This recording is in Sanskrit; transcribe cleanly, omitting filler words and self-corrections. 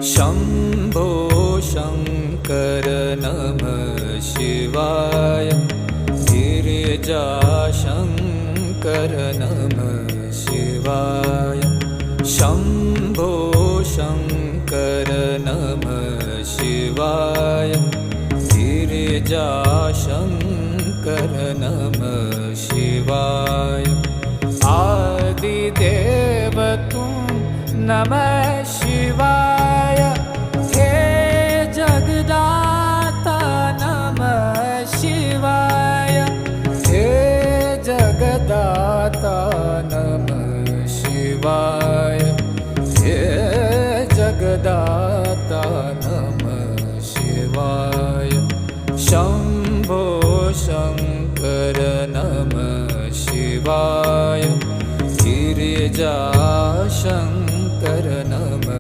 शम्भो शङ्कर नमः शिवाय। गिरिजाशङ्कर नमः शिवाय। शम्भो शङ्कर नमः शिवाय। गिरिजाशङ्कर नमः शिवाय। आदिदेव तुम नमः शिवाय। हे जगदाता नमः शिवाय। हे जगदाता नमः शिवाय। हे जगदाता नमः शिवाय। शम्भो शङ्कर नमः शिवाय। गिरिजाशङ्कर